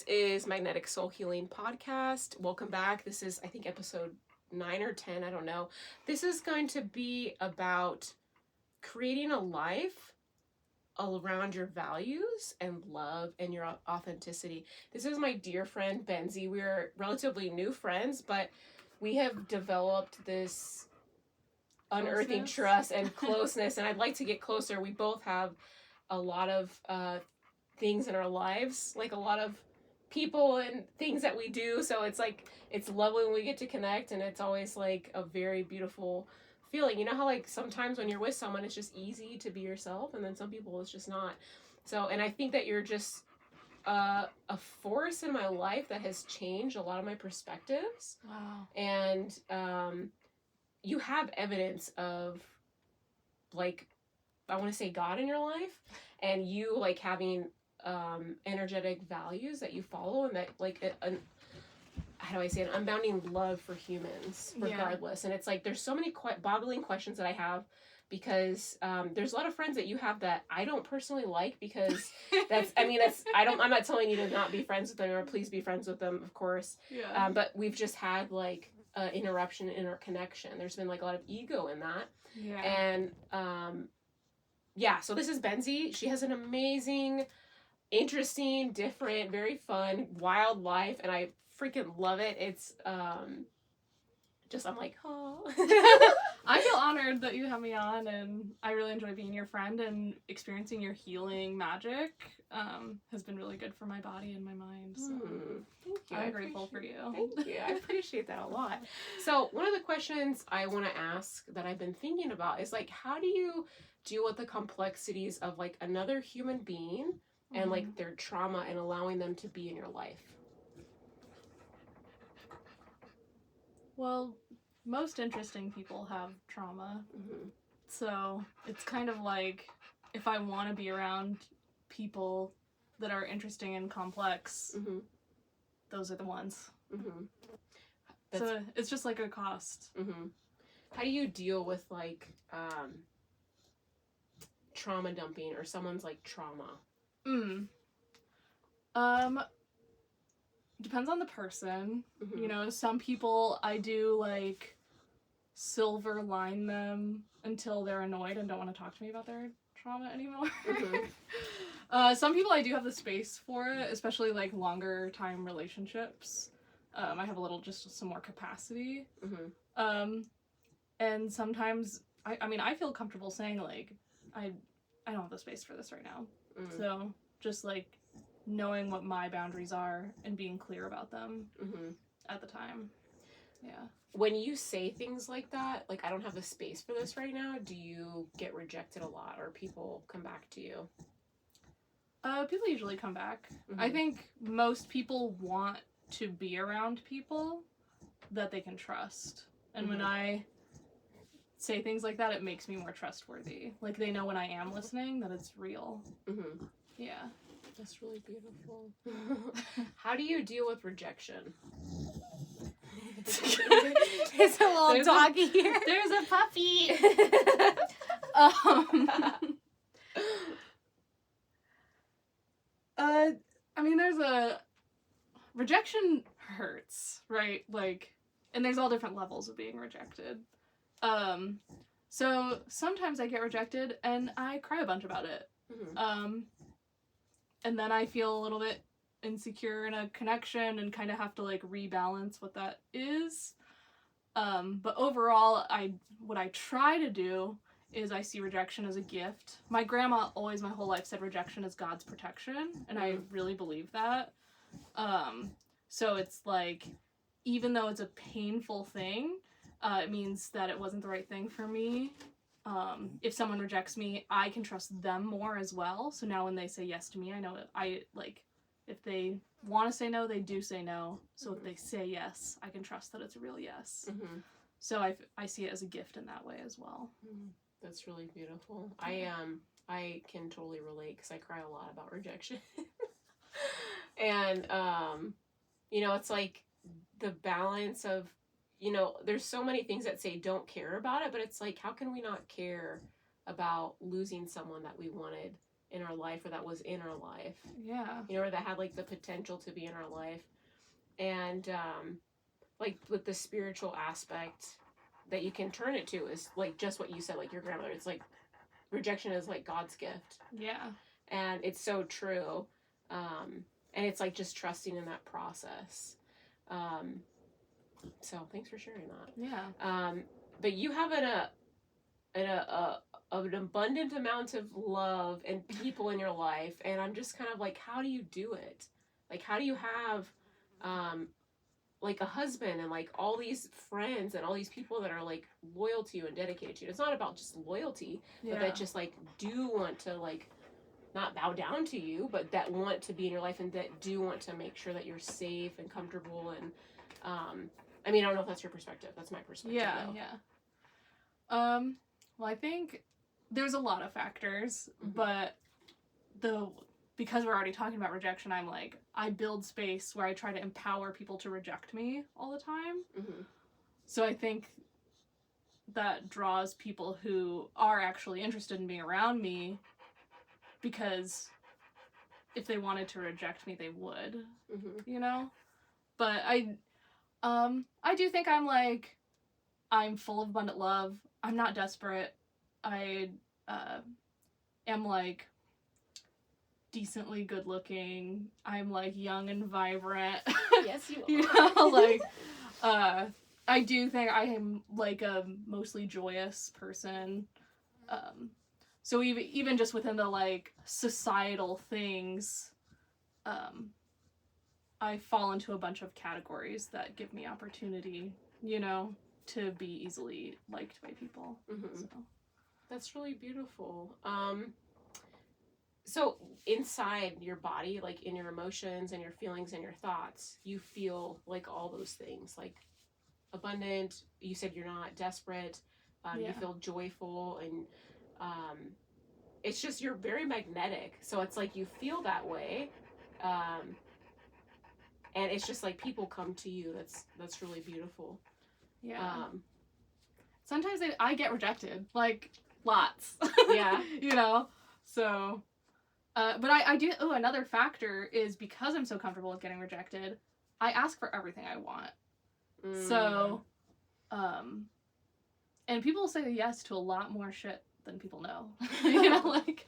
is Magnetic Soul Healing Podcast. Welcome back. This is, I think, episode 9 or 10. I don't know. This is going to be about creating a life around your values and love and your authenticity. This is my dear friend, Benzie. We're relatively new friends, but we have developed this unearthing trust and closeness, and I'd like to get closer. We both have a lot of things in our lives, like a lot of people and things that we do, so it's like it's lovely when we get to connect, and it's always like a very beautiful feeling. You know how like sometimes when you're with someone it's just easy to be yourself, and then some people it's just not. So, and I think that you're just a force in my life that has changed a lot of my perspectives. Wow. And you have evidence of, like, I want to say God in your life, and you like having energetic values that you follow, and that like how do I say, an unbounding love for humans regardless. Yeah. And it's like there's so many boggling questions that I have, because there's a lot of friends that you have that I don't personally like, because I'm not telling you to not be friends with them, or please be friends with them, of course. Yeah. But we've just had like interruption in our connection. There's been like a lot of ego in that. Yeah. And so this is Benzie. She has an amazing, interesting, different, very fun, wild life, and I freaking love it. It's I'm like, oh. I feel honored that you have me on, and I really enjoy being your friend, and experiencing your healing magic has been really good for my body and my mind. So thank you. I'm grateful for you. Thank you. I appreciate that a lot. So one of the questions I want to ask that I've been thinking about is like, how do you deal with the complexities of like another human being and like their trauma, and allowing them to be in your life? Well, most interesting people have trauma. Mm-hmm. So it's kind of like, if I want to be around people that are interesting and complex, those are the ones. So it's just like a cost. How do you deal with like trauma dumping, or someone's like trauma? Depends on the person. You know, some people I do like silver line them until they're annoyed and don't want to talk to me about their trauma anymore. Some people I do have the space for it, especially like longer time relationships. I have just some more capacity. And sometimes I feel comfortable saying like, I don't have the space for this right now. So just like knowing what my boundaries are and being clear about them at the time. Yeah. When you say things like that, like, I don't have the space for this right now, do you get rejected a lot, or people come back to you? People usually come back. I think most people want to be around people that they can trust. And when I say things like that, it makes me more trustworthy. Like, they know when I am listening that it's real. Yeah. That's really beautiful. How do you deal with rejection? It's a little doggy here. There's a puppy. There's a rejection hurts, right? Like, and there's all different levels of being rejected. So sometimes I get rejected and I cry a bunch about it. And then I feel a little bit insecure in a connection and kind of have to like rebalance what that is. But overall, what I try to do is I see rejection as a gift. My grandma always my whole life said rejection is God's protection, and I really believe that. So it's like, even though it's a painful thing, it means that it wasn't the right thing for me. If someone rejects me, I can trust them more as well. So now when they say yes to me, I know if they want to say no, they do say no. So if they say yes, I can trust that it's a real yes. So I see it as a gift in that way as well. That's really beautiful. I can totally relate, because I cry a lot about rejection. And it's like the balance of, there's so many things that say don't care about it, but it's like, how can we not care about losing someone that we wanted in our life, or that was in our life, Yeah. you know, or that had like the potential to be in our life. And like with the spiritual aspect that you can turn it to is like just what you said, like your grandmother. It's like rejection is like God's gift. Yeah. And it's so true. And it's like just trusting in that process. So thanks for sharing that. Yeah. But you have an abundant amount of love and people in your life, and I'm just kind of like, how do you do it? Like, how do you have like a husband and like all these friends and all these people that are like loyal to you and dedicated to you? It's not about just loyalty, but that just like do want to like not bow down to you, but that want to be in your life and that do want to make sure that you're safe and comfortable. And I mean, I don't know if that's your perspective. That's my perspective. Yeah, though. yeah. Well, I think there's a lot of factors, but because we're already talking about rejection, I'm like, I build space where I try to empower people to reject me all the time. So I think that draws people who are actually interested in being around me, because if they wanted to reject me, they would, you know? But I do think I'm full of abundant love. I'm not desperate. I am like decently good looking. I'm like young and vibrant. Yes, you are. You know, like I do think I am like a mostly joyous person. So even just within the like societal things, I fall into a bunch of categories that give me opportunity, you know, to be easily liked by people. So. That's really beautiful. So inside your body, like in your emotions and your feelings and your thoughts, you feel like all those things, like abundant. You said you're not desperate. You feel joyful, and it's just you're very magnetic. So it's like you feel that way, and it's just like people come to you. That's really beautiful. Yeah. Sometimes I get rejected, like lots. Yeah. You know. So, but I do. Oh, another factor is because I'm so comfortable with getting rejected, I ask for everything I want. So, and people say yes to a lot more shit than people know. You know, like.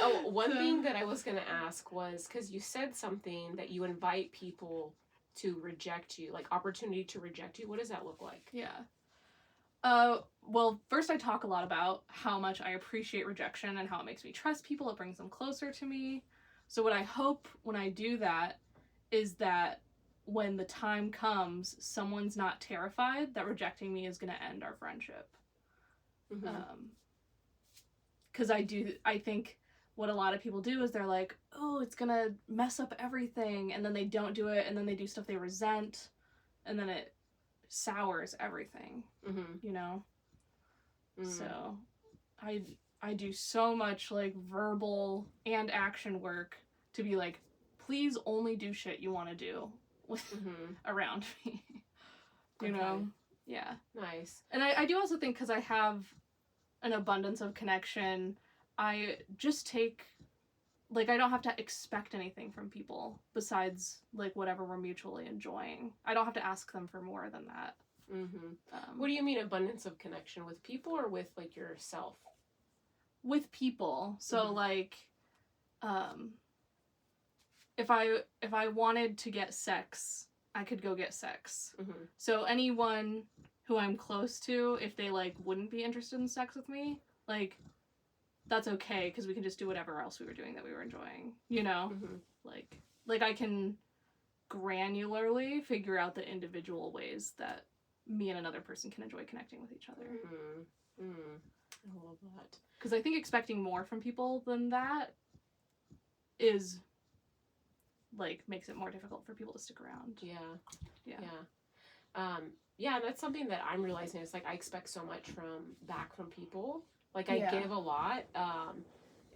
Oh, one thing that I was going to ask was, because you said something that you invite people to reject you, like opportunity to reject you. What does that look like? Yeah. Well, first I talk a lot about how much I appreciate rejection and how it makes me trust people. It brings them closer to me. So what I hope when I do that is that when the time comes, someone's not terrified that rejecting me is going to end our friendship. Because I think what a lot of people do is they're like, oh, it's going to mess up everything. And then they don't do it. And then they do stuff they resent. And then it sours everything, you know? So I do so much like verbal and action work to be like, please only do shit you want to do with around me. You know? Yeah. Nice. And I do also think because I have an abundance of connection, I just take, like, I don't have to expect anything from people besides, like, whatever we're mutually enjoying. I don't have to ask them for more than that. What do you mean abundance of connection? With people or with, like, yourself? With people. So, like, if I wanted to get sex, I could go get sex. So anyone who I'm close to, if they, like, wouldn't be interested in sex with me, like, that's okay, because we can just do whatever else we were doing that we were enjoying, you know? Like I can granularly figure out the individual ways that me and another person can enjoy connecting with each other. I love that. Because I think expecting more from people than that is, like, makes it more difficult for people to stick around. Yeah. Yeah, that's something that I'm realizing is, like, I expect so much back from people. Like, I give a lot,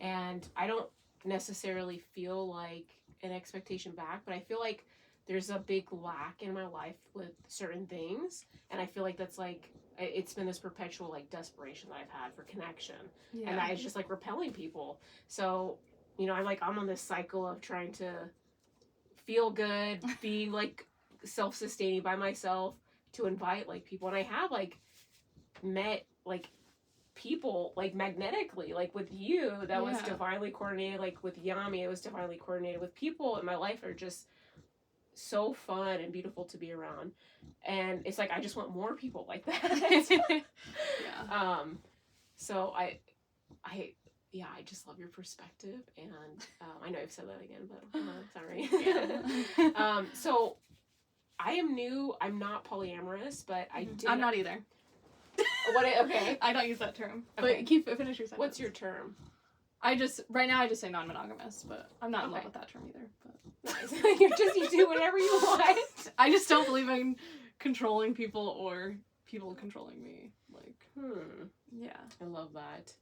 and I don't necessarily feel like an expectation back, but I feel like there's a big lack in my life with certain things, and I feel like that's like it's been this perpetual like desperation that I've had for connection, and that is just like repelling people. So, I'm on this cycle of trying to feel good, be like self-sustaining by myself, to invite like people, and I have like met like people like magnetically, like with you, that was divinely coordinated, like with Yami it was divinely coordinated, with people in my life are just so fun and beautiful to be around, and it's like I just want more people like that. So I just love your perspective, and I know I've said that again, but sorry. So I am new. I'm not polyamorous, but I'm not either. Okay. I don't use that term. Okay. But finish your sentence. What's your term? Right now I just say non-monogamous, but I'm not in love with that term either. But nice. You do whatever you want. I just don't believe in controlling people or people controlling me. Like, yeah. I love that.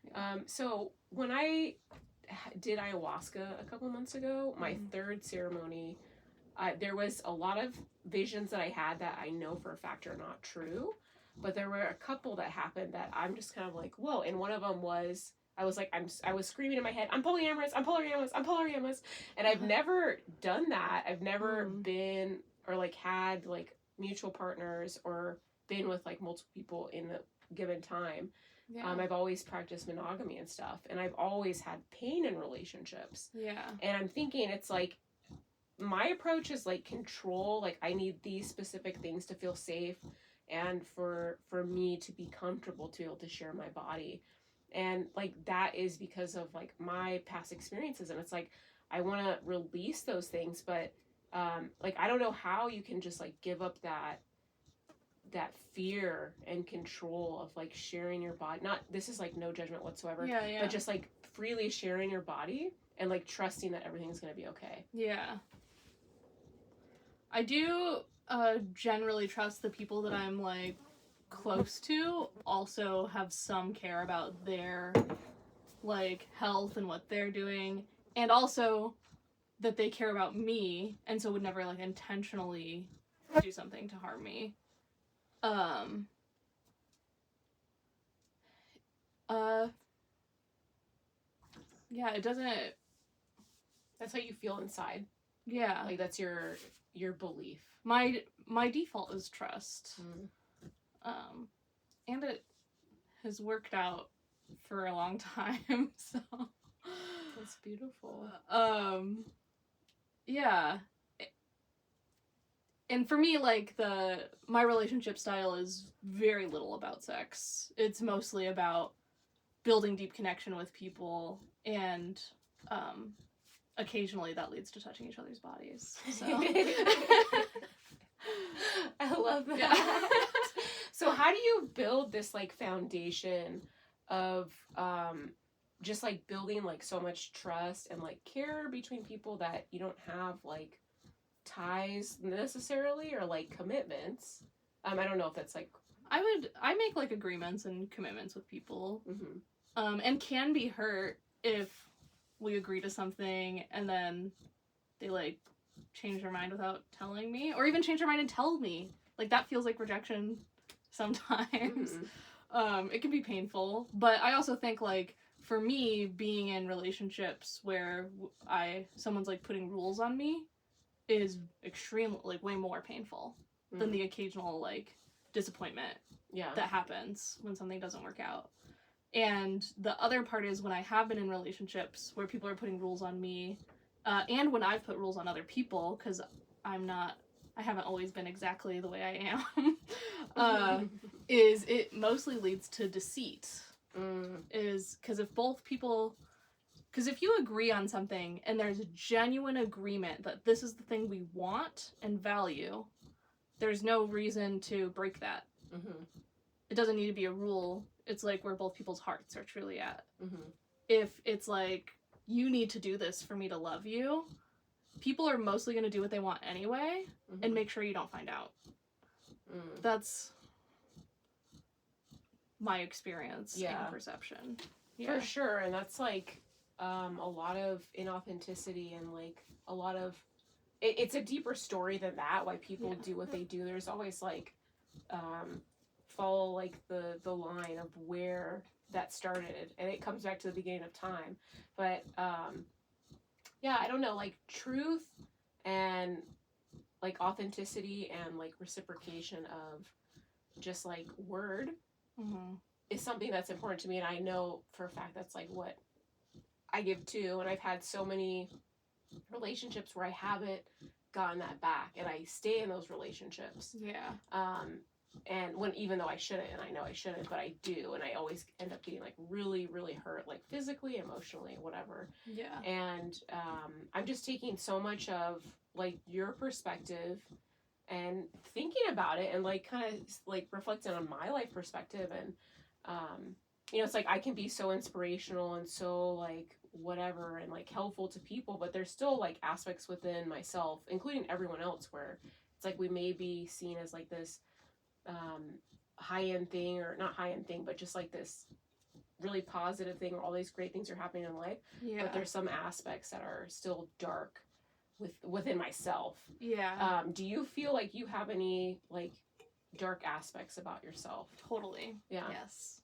Yeah. So when I did ayahuasca a couple months ago, my third ceremony, there was a lot of visions that I had that I know for a fact are not true, but there were a couple that happened that I'm just kind of like, whoa. And one of them was, I was screaming in my head, I'm polyamorous, I'm polyamorous, I'm polyamorous. And I've never done that. I've never been, or like had like mutual partners, or been with like multiple people in a given time. Yeah. I've always practiced monogamy and stuff, and I've always had pain in relationships. Yeah. And I'm thinking it's like, my approach is like control, like I need these specific things to feel safe, and for me to be comfortable to be able to share my body. And like that is because of like my past experiences, and it's like I want to release those things, but like I don't know how you can just like give up that fear and control of like sharing your body. Not, this is like no judgment whatsoever, but just like freely sharing your body and like trusting that everything's gonna be okay. Yeah. I do generally trust the people that I'm like close to also have some care about their like health and what they're doing, and also that they care about me, and so would never like intentionally do something to harm me. Yeah, it doesn't. That's how you feel inside. Yeah, like that's your belief. My default is trust. And it has worked out for a long time, so that's beautiful. Yeah. And for me, like, my relationship style is very little about sex. It's mostly about building deep connection with people, and occasionally that leads to touching each other's bodies. So I love that. Yeah. So how do you build this like foundation of just like building like so much trust and like care between people that you don't have like ties necessarily, or like commitments? I don't know if that's like, I make like agreements and commitments with people, and can be hurt if we agree to something and then they like change their mind without telling me, or even change their mind and tell me. Like that feels like rejection sometimes. It can be painful, but I also think like for me, being in relationships where someone's like putting rules on me is extremely like way more painful than the occasional like disappointment that happens when something doesn't work out. And the other part is when I have been in relationships where people are putting rules on me, and when I've put rules on other people, because I haven't always been exactly the way I am, is it mostly leads to deceit. Is because if you agree on something and there's a genuine agreement that this is the thing we want and value, there's no reason to break that. It doesn't need to be a rule. It's like where both people's hearts are truly at. If it's like, you need to do this for me to love you, people are mostly going to do what they want anyway, and make sure you don't find out. That's my experience and perception. For sure. And that's like a lot of inauthenticity and like a lot of it's a deeper story than that, why people do what they do. There's always like follow like the line of where that started, and it comes back to the beginning of time. But yeah, I don't know, like truth and like authenticity and like reciprocation of just like word is something that's important to me, and I know for a fact that's like what I give to. And I've had so many relationships where I haven't gotten that back, and I stay in those relationships. Yeah. And when, even though I shouldn't, and I know I shouldn't, but I do, and I always end up getting like really, really hurt, like physically, emotionally, whatever. Yeah. And I'm just taking so much of like your perspective and thinking about it, and like kind of like reflecting on my life perspective. And you know, it's like I can be so inspirational and so like whatever and like helpful to people, but there's still like aspects within myself, including everyone else, where it's like we may be seen as like this high-end thing, or not high-end thing, but just like this really positive thing, or all these great things are happening in life. Yeah. But there's some aspects that are still dark within myself. Yeah. Do you feel like you have any like dark aspects about yourself? Totally. Yeah. Yes.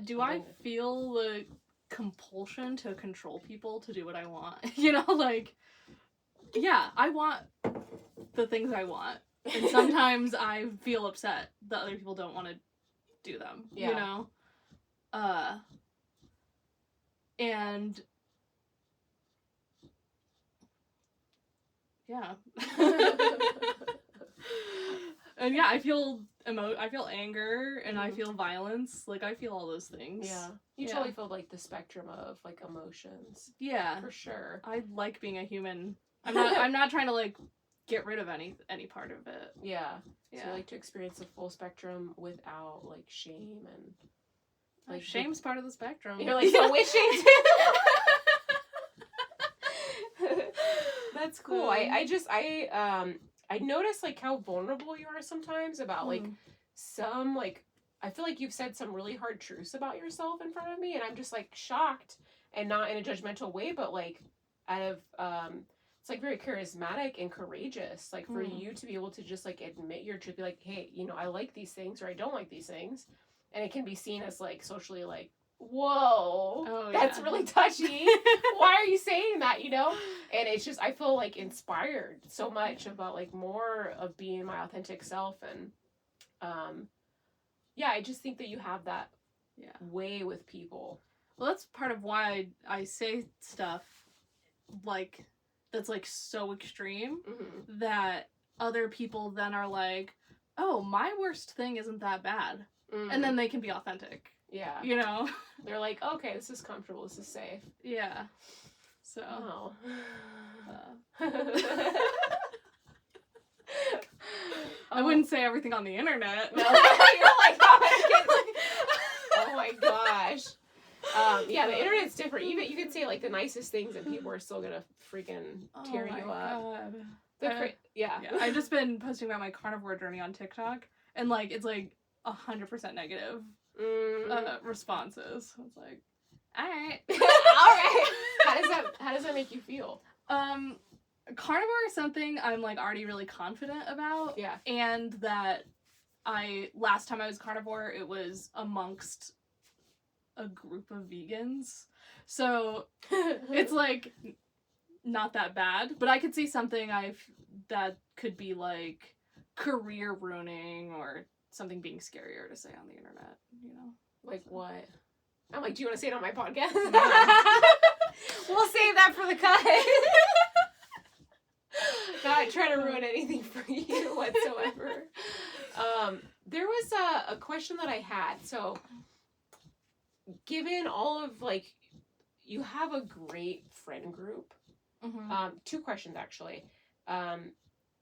Do I feel the compulsion to control people to do what I want? You know, like, yeah, I want the things I want. And sometimes I feel upset that other people don't want to do them, you know? And yeah. And yeah, I feel anger, and I feel violence. Like, I feel all those things. Yeah. You totally feel like the spectrum of like emotions. Yeah. For sure. I like being a human. I'm not trying to like get rid of any part of it. Yeah. Yeah. So you like to experience the full spectrum without like shame and like shame's part of the spectrum. You're like, so with shame too. That's cool. I notice like how vulnerable you are sometimes about like some like, I feel like you've said some really hard truths about yourself in front of me, and I'm just like shocked, and not in a judgmental way, but like out of it's like very charismatic and courageous, like for you to be able to just like admit your truth, be like, hey, you know, I like these things, or I don't like these things, and it can be seen as like socially like, whoa, that's really touchy. Why are you saying that, you know? And it's just, I feel like inspired so much about like more of being my authentic self. And yeah, I just think that you have that way with people. Well, that's part of why I say stuff like that's like so extreme that other people then are like, oh, my worst thing isn't that bad. And then they can be authentic. Yeah. You know? They're like, okay, this is comfortable, this is safe. Yeah. So. Oh. I wouldn't say everything on the internet. No. You're like, oh my gosh. Yeah, the internet's different. Even you could say like the nicest things and people are still gonna freaking tear you up. Yeah. I've just been posting about my carnivore journey on TikTok, and like it's like 100% negative responses. It's like, all right, all right. How does that make you feel? Carnivore is something I'm like already really confident about. Yeah. And that last time I was carnivore, it was amongst a group of vegans. So it's like not that bad, but I could see something that could be like career ruining or something being scarier to say on the internet, you know? Like what? I'm like, do you want to say it on my podcast? No. We'll save that for the cut. Not trying to ruin anything for you whatsoever. There was a question that I had. So, given all of like, you have a great friend group. Two questions actually.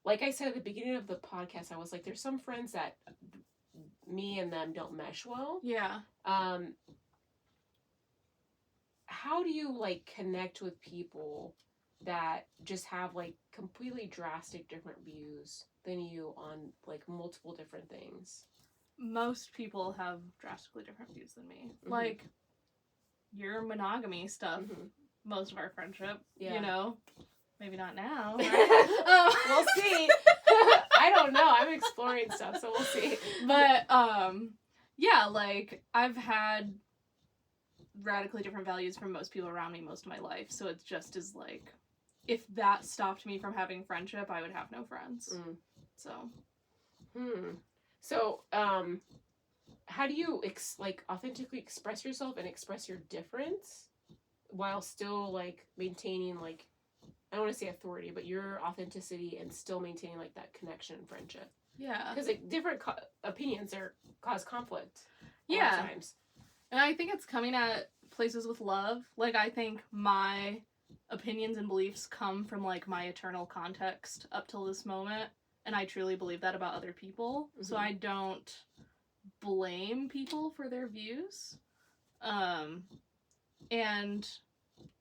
Like I said at the beginning of the podcast, I was like, there's some friends that me and them don't mesh well. Yeah. How do you like connect with people that just have like completely drastic different views than you on like multiple different things? Most people have drastically different views than me. Like your monogamy stuff, most of our friendship, you know, maybe not now. Right? We'll see. I don't know. I'm exploring stuff, so we'll see. But yeah, like I've had radically different values from most people around me most of my life, so it's just as like if that stopped me from having friendship, I would have no friends. So so how do you like authentically express yourself and express your difference while still like maintaining like, I don't want to say authority, but your authenticity and still maintaining like that connection and friendship? Yeah, because like different opinions cause conflict times. And I think it's coming at places with love. Like, I think my opinions and beliefs come from, like, my eternal context up till this moment. And I truly believe that about other people. So I don't blame people for their views. And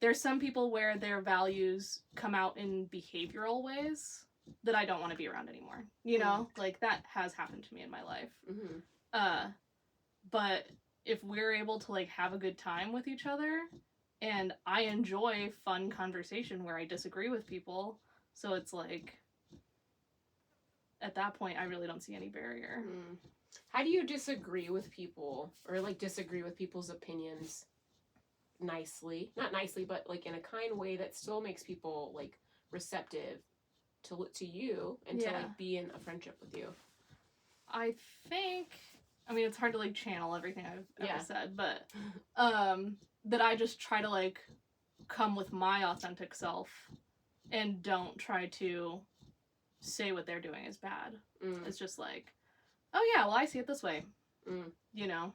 there's some people where their values come out in behavioral ways that I don't want to be around anymore. You know? Like, that has happened to me in my life. But if we're able to like have a good time with each other, and I enjoy fun conversation where I disagree with people, so it's like at that point I really don't see any barrier. How do you disagree with people, or like disagree with people's opinions nicely? Not nicely, but like in a kind way that still makes people like receptive to you and to like be in a friendship with you? I think, I mean, it's hard to like channel everything I've ever said, but that I just try to like come with my authentic self and don't try to say what they're doing is bad. It's just like, oh yeah, well I see it this way. You know?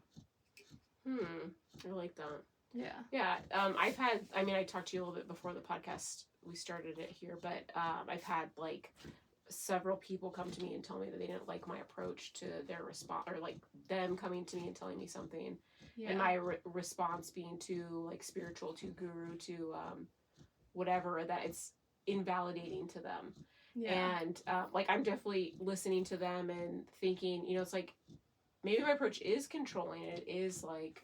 I like that. Yeah. Yeah. I've had, I mean, I talked to you a little bit before the podcast, we started it here, but I've had like several people come to me and tell me that they didn't like my approach to their response, or like them coming to me and telling me something, and my response being too like spiritual, too guru, to whatever, that it's invalidating to them. And like I'm definitely listening to them and thinking, you know, it's like maybe my approach is controlling, it is like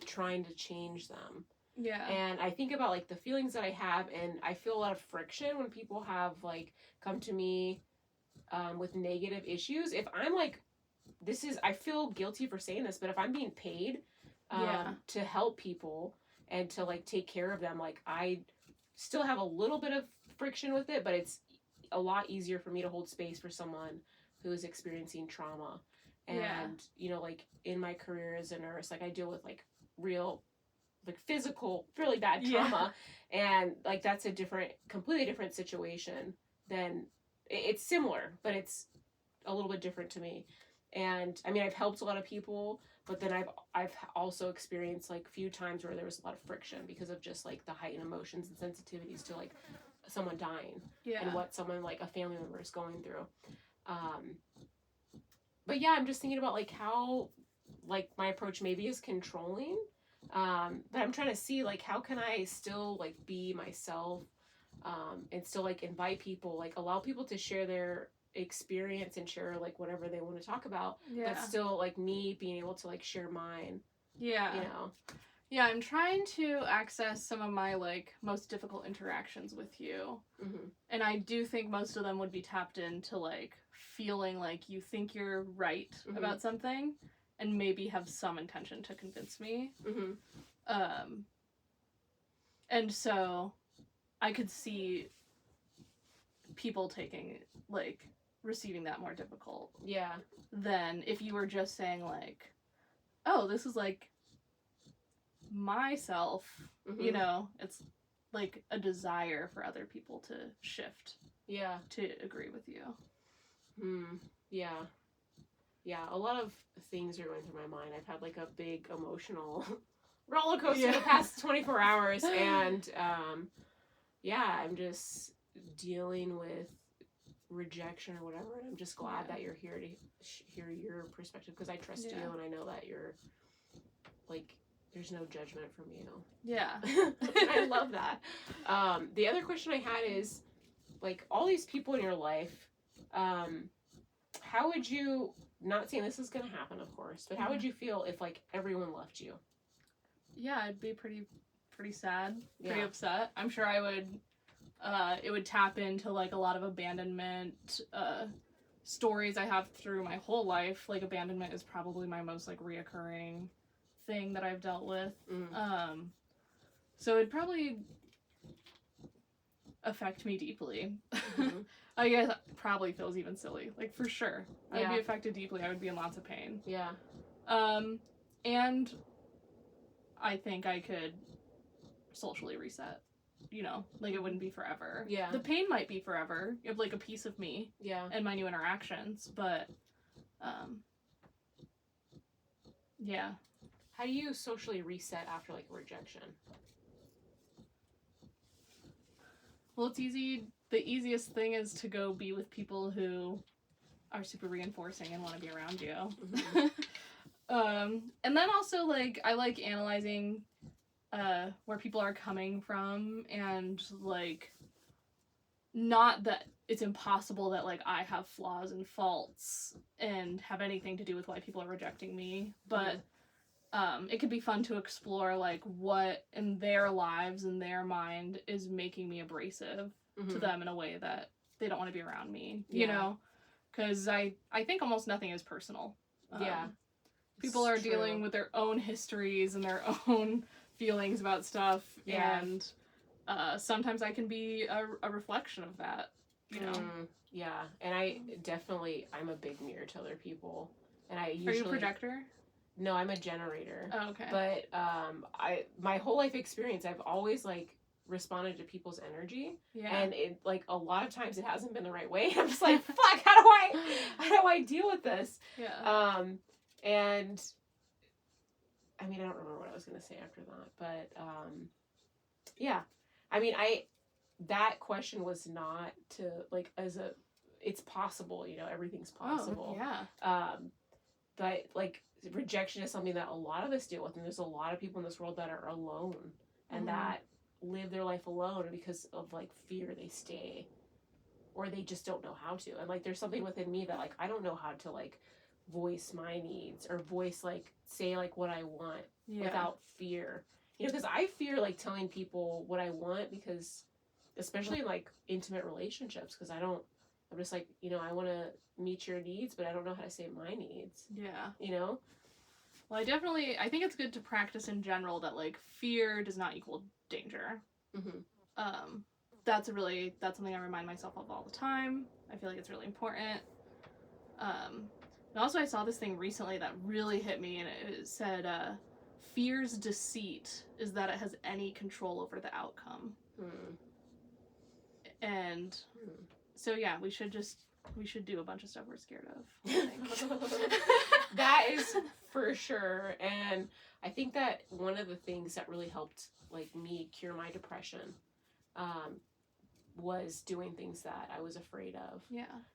trying to change them. And I think about like the feelings that I have, and I feel a lot of friction when people have like come to me with negative issues. If I'm like, I feel guilty for saying this, but if I'm being paid to help people and to like take care of them, like I still have a little bit of friction with it, but it's a lot easier for me to hold space for someone who is experiencing trauma. And you know, like in my career as a nurse, like I deal with like real like physical really bad trauma, and like that's a completely different situation than, it's similar but it's a little bit different to me. And I mean, I've helped a lot of people, but then I've also experienced like a few times where there was a lot of friction because of just like the heightened emotions and sensitivities to like someone dying and what someone like a family member is going through. But yeah, I'm just thinking about like how like my approach maybe is controlling, but I'm trying to see like how can I still like be myself, and still like invite people, like allow people to share their experience and share like whatever they want to talk about, but still like me being able to like share mine. You know? Yeah, I'm trying to access some of my like most difficult interactions with you. And I do think most of them would be tapped into like feeling like you think you're right about something and maybe have some intention to convince me. And so I could see people like receiving that more difficult than if you were just saying like, oh, this is like myself. You know, it's like a desire for other people to shift to agree with you. A lot of things are going through my mind. I've had like a big emotional roller coaster the past 24 hours, and I'm just dealing with rejection or whatever, and I'm just glad that you're here to hear your perspective, because I trust you and I know that you're like, there's no judgment from you. I love that. The other question I had is like all these people in your life, how would you, not saying this is gonna happen of course, but how would you feel if like everyone left you? I'd be pretty sad, pretty upset. I'm sure I would It would tap into like a lot of abandonment stories I have through my whole life. Like abandonment is probably my most like reoccurring thing that I've dealt with. So it'd probably affect me deeply. Mm-hmm. I guess probably feels even silly. Like for sure. I would Yeah. be affected deeply. I would be in lots of pain. Yeah. And I think I could socially reset. You know, like it wouldn't be forever. Yeah. The pain might be forever. You have like a piece of me Yeah. and my new interactions, but yeah. How do you socially reset after like a rejection? Well, it's easy. The easiest thing is to go be with people who are super reinforcing and want to be around you. Mm-hmm. And then also like I like analyzing where people are coming from, and like not that it's impossible that like I have flaws and faults and have anything to do with why people are rejecting me, but it could be fun to explore like what in their lives and their mind is making me abrasive to them in a way that they don't want to be around me, you know, because I think almost nothing is personal. People are dealing with their own histories and their own feelings about stuff, and sometimes I can be a reflection of that, you know. Yeah, and I'm a big mirror to other people, and I usually. Are you a projector? No, I'm a generator. Oh, okay. But my whole life experience, I've always like responded to people's energy, and it like a lot of times it hasn't been the right way. I'm just like, fuck, how do I deal with this? And I mean, I don't remember what I was gonna say after that, but yeah, I mean, that question was not to like it's possible, you know, everything's possible. But like rejection is something that a lot of us deal with, and there's a lot of people in this world that are alone and that live their life alone, and because of like fear they stay, or they just don't know how to. And like there's something within me that like I don't know how to like voice my needs or voice like say like what I want without fear, you know, because I fear like telling people what I want, because especially in like intimate relationships, because I'm just like, you know, I want to meet your needs, but I don't know how to say my needs, you know. Well, I think it's good to practice in general that like fear does not equal danger. That's something I remind myself of all the time. I feel like it's really important. And also I saw this thing recently that really hit me, and it said fear's deceit is that it has any control over the outcome. And so yeah, we should do a bunch of stuff we're scared of, I think. That is for sure. And I think that one of the things that really helped like me cure my depression was doing things that I was afraid of.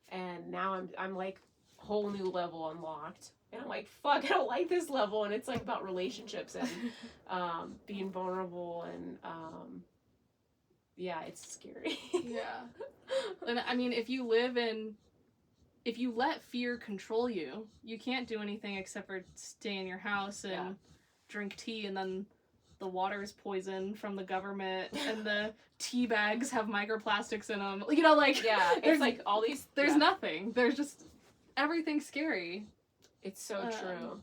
And now I'm like whole new level unlocked, and I'm like, fuck, I don't like this level. And it's like about relationships and being vulnerable, and yeah, it's scary. And I mean, if you let fear control you, you can't do anything except for stay in your house and drink tea, and then the water is poison from the government, and the tea bags have microplastics in them. You know, like it's like all these. There's nothing. There's just everything's scary. It's so true.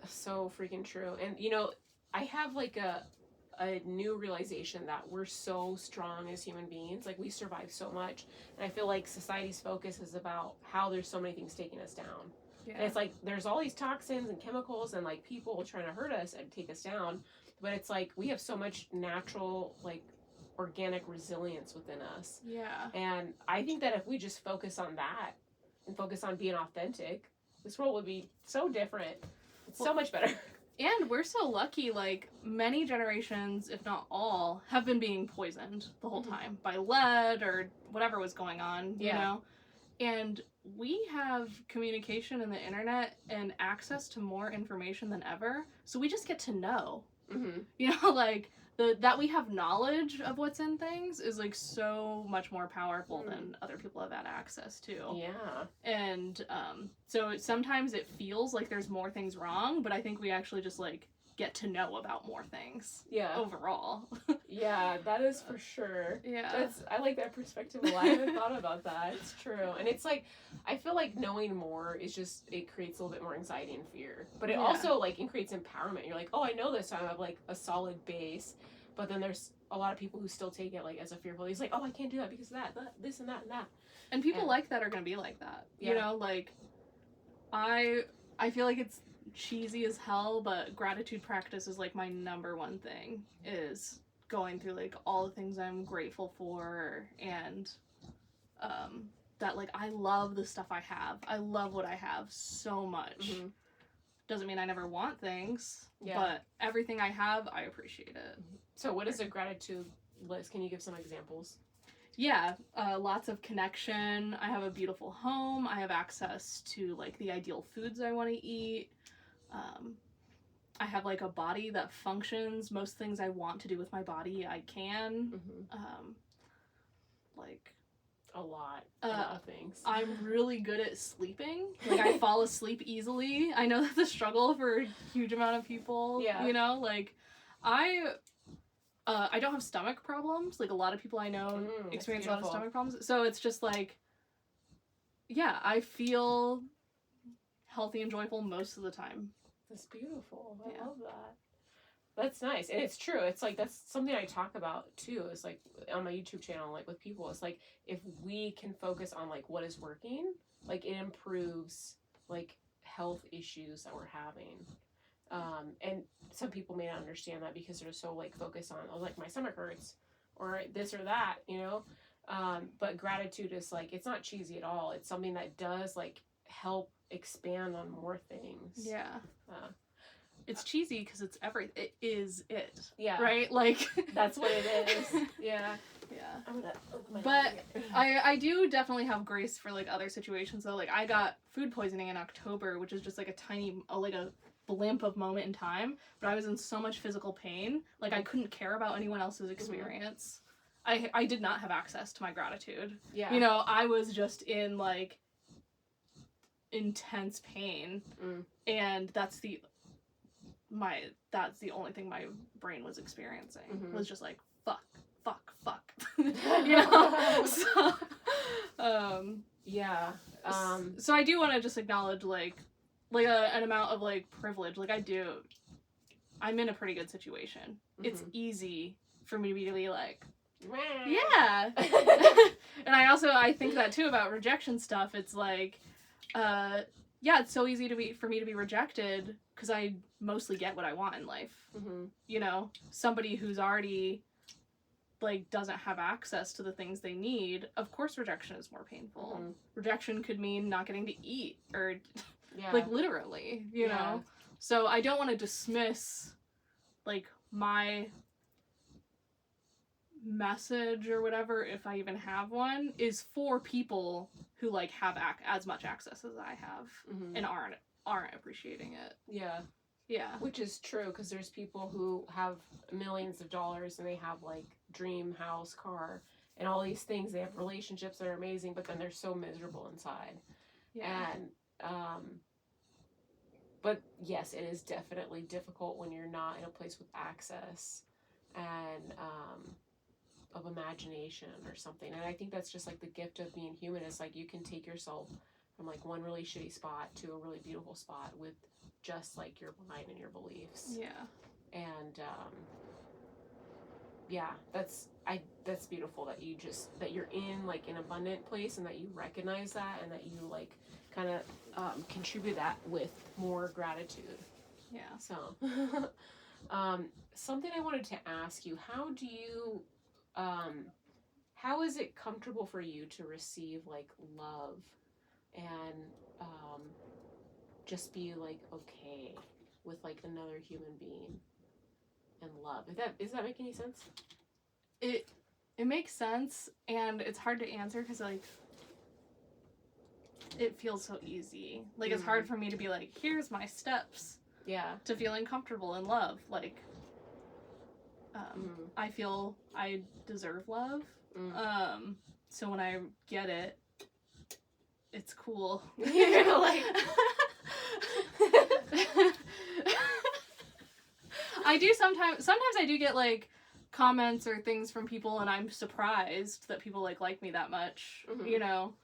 So freaking true. And you know, I have like a new realization that we're so strong as human beings. Like we survive so much, and I feel like society's focus is about how there's so many things taking us down. And it's like there's all these toxins and chemicals and like people trying to hurt us and take us down, but it's like we have so much natural like organic resilience within us. And I think that if we just focus on that and focus on being authentic, this world would be so different. It's so much better. And we're so lucky, like, many generations, if not all, have been being poisoned the whole time by lead or whatever was going on, you know? And we have communication and the internet and access to more information than ever, so we just get to know. You know, like, that we have knowledge of what's in things is, like, so much more powerful than other people have had access to. And so sometimes it feels like there's more things wrong, but I think we actually just, like, get to know about more things Yeah. overall. Yeah, that is for sure. Yeah. I like that perspective a lot. I haven't thought about that. It's true. And it's like, I feel like knowing more is just, it creates a little bit more anxiety and fear. But it Yeah. also, like, it creates empowerment. You're like, oh, I know this, so I have, like, a solid base. But then there's a lot of people who still take it, like, as a fearful. He's like, oh, I can't do that because of that, this and that and that. And people And- like that are going to be like that. Yeah. You know, like, I feel like it's cheesy as hell, but gratitude practice is, like, my number one thing, is going through, like, all the things I'm grateful for, and that, like, I love the stuff I have. I love what I have so much. Mhm. Doesn't mean I never want things, Yeah. but everything I have, I appreciate it. So what is a gratitude list? Can you give some examples? Yeah, lots of connection. I have a beautiful home. I have access to, like, the ideal foods I want to eat. I have, like, a body that functions. Most things I want to do with my body, I can. Mm-hmm. Like, A lot of things. I'm really good at sleeping. Like, I fall asleep easily. I know that's a struggle for a huge amount of people. Yeah. You know, like, I don't have stomach problems. Like, a lot of people I know that's experience a lot of beautiful. stomach problems. So it's just like, yeah, I feel healthy and joyful most of the time. That's beautiful. I Yeah. love that. That's nice. And it's true. It's like, that's something I talk about too. It's like on my YouTube channel, like with people, it's like, if we can focus on like what is working, like it improves like health issues that we're having. And some people may not understand that because they're so like focused on, oh, like my stomach hurts or this or that, you know? But gratitude is like, it's not cheesy at all. It's something that does like help expand on more things. Yeah. Uh, It's cheesy because it is it. Yeah. Right? Like, That's what it is. Yeah. Yeah. I'm gonna open my But drink. I do definitely have grace for, like, other situations, though. Like, I got food poisoning in October, which is just, like, a blimp of moment in time, but I was in so much physical pain, like, I couldn't care about anyone else's experience. I did not have access to my gratitude. Yeah. You know, I was just in, like, intense pain, and that's the only thing my brain was experiencing, was just, like, fuck. You know? So, yeah. so I do want to just acknowledge, like an amount of, like, privilege. Like, I'm in a pretty good situation. It's easy for me to be like, yeah. And I think that too about rejection stuff. It's like, yeah, it's so easy for me to be rejected because I mostly get what I want in life. You know, somebody who's already, like, doesn't have access to the things they need, of course rejection is more painful. Rejection could mean not getting to eat, or like, literally, you know? So I don't want to dismiss, like, my message or whatever, if I even have one, is for people who, like, have as much access as I have and aren't appreciating it. Yeah. Which is true, because there's people who have millions of dollars and they have, like, dream house, car, and all these things. They have relationships that are amazing, but then they're so miserable inside. Yeah. And, but yes, it is definitely difficult when you're not in a place with access and, of imagination or something. And I think that's just, like, the gift of being human, is, like, you can take yourself from, like, one really shitty spot to a really beautiful spot with just, like, your mind and your beliefs. Yeah. And yeah, that's beautiful that you're in, like, an abundant place, and that you recognize that, and that you, like, kind of contribute that with more gratitude. Yeah. So something I wanted to ask you, how is it comfortable for you to receive, like, love and just be, like, okay with, like, another human being and love? Does that make any sense? It makes sense, and it's hard to answer because, like, it feels so easy. Like, it's hard for me to be like, here's my steps to feeling comfortable in love. Like, I feel I deserve love. So when I get it, it's cool. You're like I do sometimes I do get like comments or things from people, and I'm surprised that people like me that much, you know.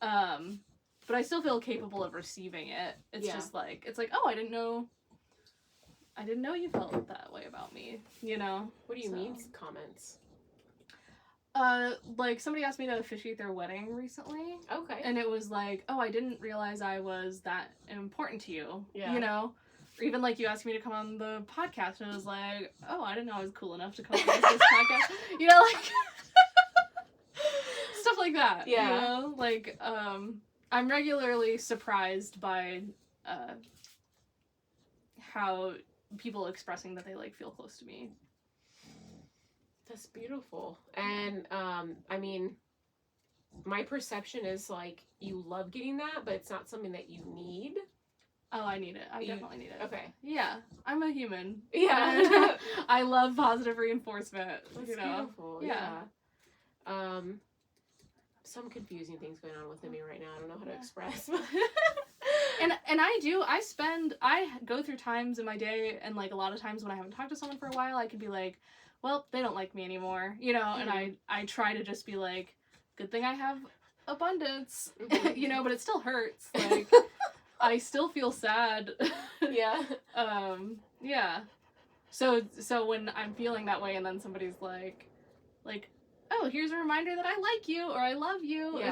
But I still feel capable of receiving it. It's just like, it's like, oh, I didn't know you felt that way about me, you know. What do you mean comments? Like somebody asked me to officiate their wedding recently. Okay. And it was like, oh, I didn't realize I was that important to you. Yeah. You know? Or even like you asked me to come on the podcast, and it was like, oh, I didn't know I was cool enough to come on this podcast. You know, like stuff like that. Yeah. You know? Like, I'm regularly surprised by how people expressing that they like feel close to me. That's beautiful. And I mean, my perception is like you love getting that, but it's not something that you need. Oh, I need it. I definitely need it. Okay. Yeah, I'm a human. Yeah. I love positive reinforcement. That's you know? beautiful. Yeah. Some confusing things going on within me right now. I don't know how to express. And I go through times in my day, and like a lot of times when I haven't talked to someone for a while, I could be like, well, they don't like me anymore, you know, and I try to just be like, good thing I have abundance, you know, but it still hurts. Like, I still feel sad. Yeah. Yeah. So when I'm feeling that way, and then somebody's like, oh, here's a reminder that I like you or I love you. Yeah.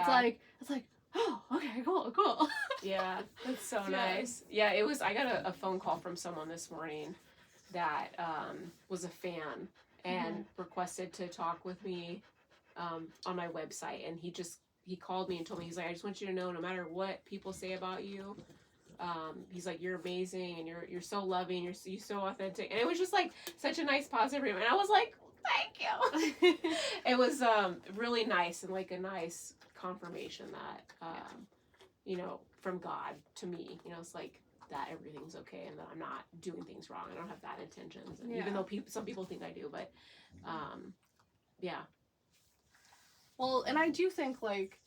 It's like, oh, okay, cool. Yeah, that's so nice. Yeah, I got a phone call from someone this morning that was a fan and requested to talk with me on my website, and he called me and told me, he's like, I just want you to know, no matter what people say about you, he's like, you're amazing, and you're so loving, you're so authentic, and it was just like such a nice positive review, and I was like, thank you. It was really nice, and like a nice confirmation that you know, from God to me, you know, it's like that everything's okay and that I'm not doing things wrong. I don't have bad intentions, and even though some people think I do, but yeah. Well, and I do think like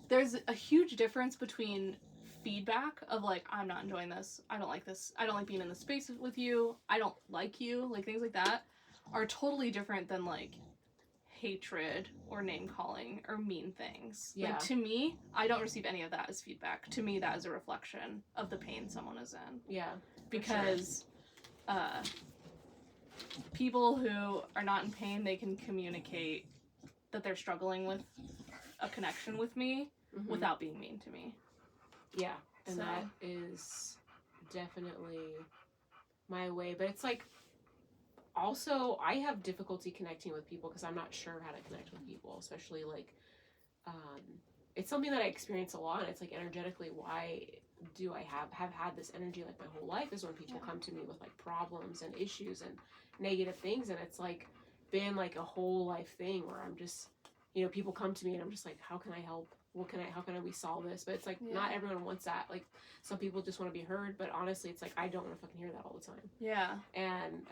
there's a huge difference between feedback of like, I'm not enjoying this, I don't like this, I don't like being in the space with you, I don't like you, like things like that are totally different than like hatred or name calling or mean things. Yeah. Like, to me, I don't receive any of that as feedback. To me, that is a reflection of the pain someone is in. Yeah. Because people who are not in pain, they can communicate that they're struggling with a connection with me without being mean to me. Yeah. And that is definitely my way. But it's like, also, I have difficulty connecting with people because I'm not sure how to connect with people, especially like, it's something that I experience a lot, and it's like energetically, why do I have had this energy like my whole life is when people come to me with like problems and issues and negative things, and it's like been like a whole life thing where I'm just, you know, people come to me and I'm just like, how can I help? How can we solve this? But it's like, not everyone wants that. Like, some people just want to be heard, but honestly, it's like, I don't want to fucking hear that all the time. Yeah. And,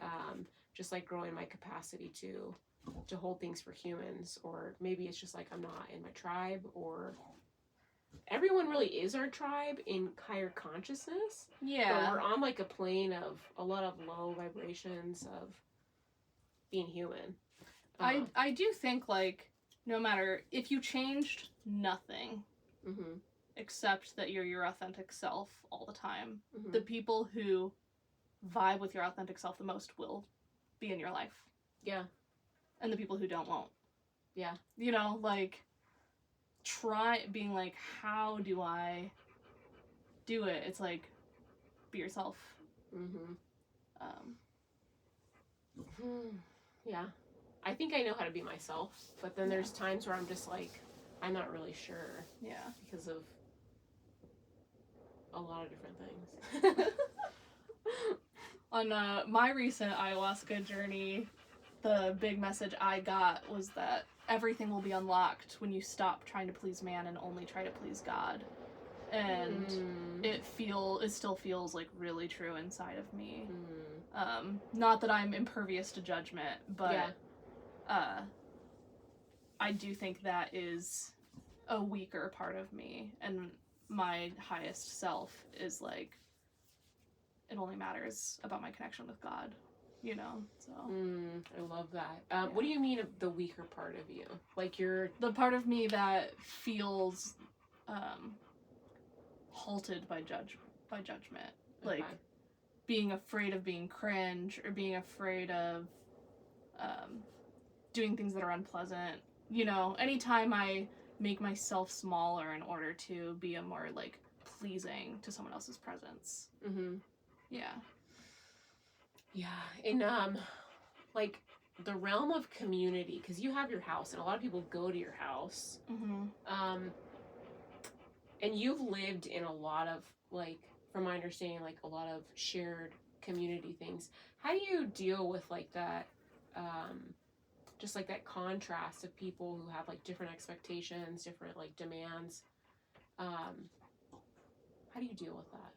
just like growing my capacity to hold things for humans, or maybe it's just like I'm not in my tribe, or everyone really is our tribe in higher consciousness. Yeah. But we're on like a plane of a lot of low vibrations of being human. I do think like no matter if you changed nothing except that you're your authentic self all the time, the people who vibe with your authentic self the most will be in your life. Yeah. And the people who don't won't. Yeah. You know, like, try being like, how do I do it? It's like, be yourself. Yeah. I think I know how to be myself, but then there's times where I'm just like, I'm not really sure. Yeah. Because of a lot of different things. On my recent ayahuasca journey, the big message I got was that everything will be unlocked when you stop trying to please man and only try to please God. And it still feels like really true inside of me. Not that I'm impervious to judgment, but I do think that is a weaker part of me, and my highest self is like, it only matters about my connection with God. you know, so. I love that. What do you mean of the weaker part of you? Like you're... The part of me that feels halted by judgment. Like, Okay. being afraid of being cringe or being afraid of doing things that are unpleasant. You know, anytime I make myself smaller in order to be a more, like, pleasing to someone else's presence. Mm-hmm. Yeah. Yeah. In, like, the realm of community, because you have your house, and a lot of people go to your house. Mm-hmm. And you've lived in a lot of, like, from my understanding, like, a lot of shared community things. How do you deal with, like, that, just, like, that contrast of people who have, like, different expectations, different, like, demands? How do you deal with that?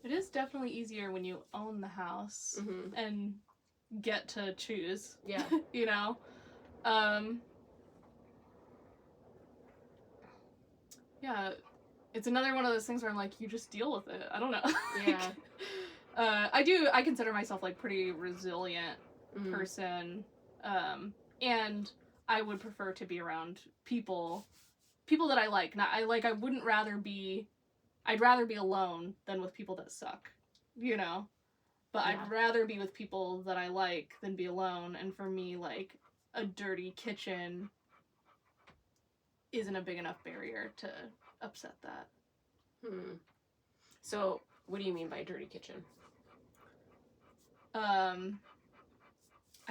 It is definitely easier when you own the house Mm-hmm. and get to choose. Yeah. You know? Yeah, it's another one of those things where I'm like, you just deal with it. I don't know. Yeah. I consider myself, like, pretty resilient Mm-hmm. person. And I would prefer to be around people that I like. I'd rather be alone than with people that suck, you know? But Yeah. I'd rather be with people that I like than be alone. And for me, like, a dirty kitchen isn't a big enough barrier to upset that. So, what do you mean by dirty kitchen? I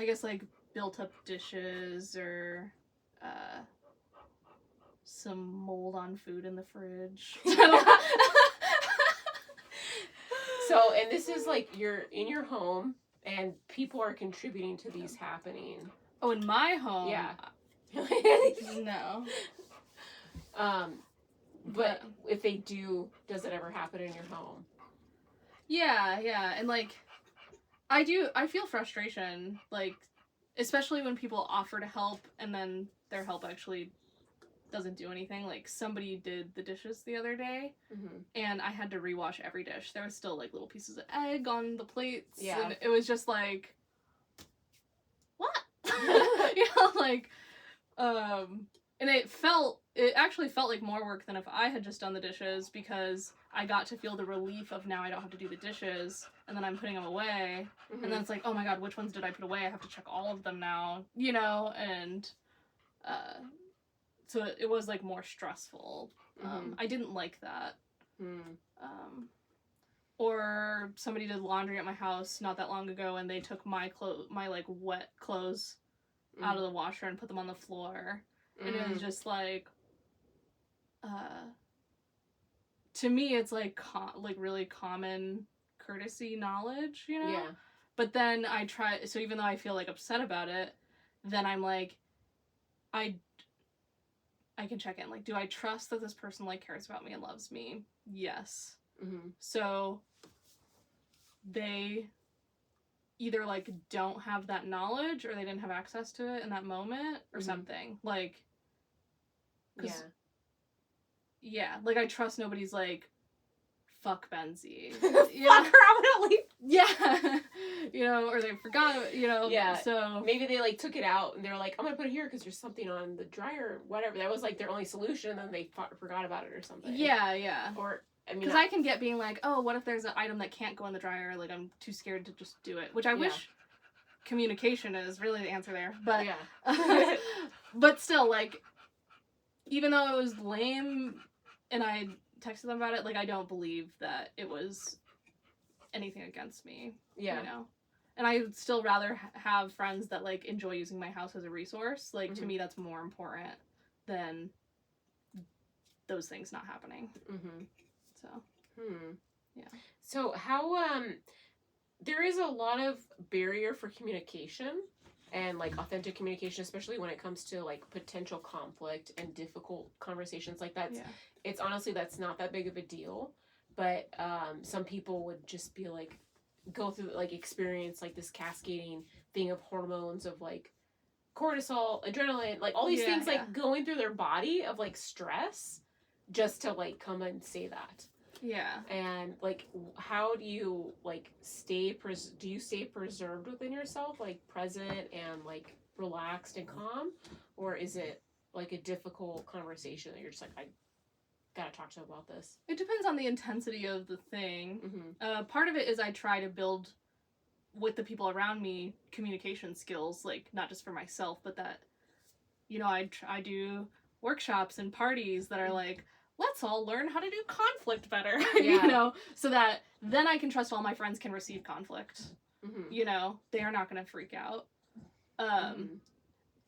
guess, like, built up dishes or some mold on food in the fridge. So, and this is like you're in your home and people are contributing to these happening. Oh, in my home? Yeah. No. But if they do, does it ever happen in your home? Yeah. And, like, I feel frustration, like, especially when people offer to help and then their help actually doesn't do anything. Like, somebody did the dishes the other day, and I had to rewash every dish. There was still, like, little pieces of egg on the plates, and it was just like, what? You know, like, and it actually felt like more work than if I had just done the dishes, because I got to feel the relief of now I don't have to do the dishes, and then I'm putting them away, and then it's like, oh my god, which ones did I put away? I have to check all of them now, you know, and, so it was, like, more stressful. I didn't like that. Or somebody did laundry at my house not that long ago, and they took my like, wet clothes out of the washer and put them on the floor. And it was just, like, to me, it's, like, really common courtesy knowledge, you know? Yeah. But then so even though I feel, like, upset about it, then I'm, like, I can check in. Like, do I trust that this person, like, cares about me and loves me? Yes. So they either, like, don't have that knowledge or they didn't have access to it in that moment or something. Like, yeah, like, I trust nobody's like, fuck Benzie. Fuck her, I'm gonna leave. Yeah. You know, or they forgot, you know. Yeah. So maybe they, like, took it out and they're like, I'm gonna put it here because there's something on the dryer or whatever. That was, like, their only solution, and then they forgot about it or something. Yeah. Or, I mean... Because I can get being like, oh, what if there's an item that can't go in the dryer? Like, I'm too scared to just do it. Which I wish communication is really the answer there. But, but still, like, even though it was lame and I texted them about it, like, I don't believe that it was anything against me. Yeah. You know? And I would still rather have friends that, like, enjoy using my house as a resource. Like, to me, that's more important than those things not happening. So. Yeah. So how, there is a lot of barrier for communication and, like, authentic communication, especially when it comes to, like, potential conflict and difficult conversations like that. It's honestly, that's not that big of a deal. But some people would just be, like, go through, like, experience, like, this cascading thing of hormones of, like, cortisol, adrenaline, like, all these things, like, going through their body of, like, stress just to, like, come and say that. Yeah. And like, how do you like do you stay preserved within yourself, like present and like relaxed and calm, or is it like a difficult conversation that you're just like, I gotta talk to them about this? It depends on the intensity of the thing. Mm-hmm. Part of it is I try to build with the people around me communication skills, like not just for myself, but that, you know, I do workshops and parties that are like, let's all learn how to do conflict better, you know, so that then I can trust all my friends can receive conflict. Mm-hmm. You know, they are not going to freak out.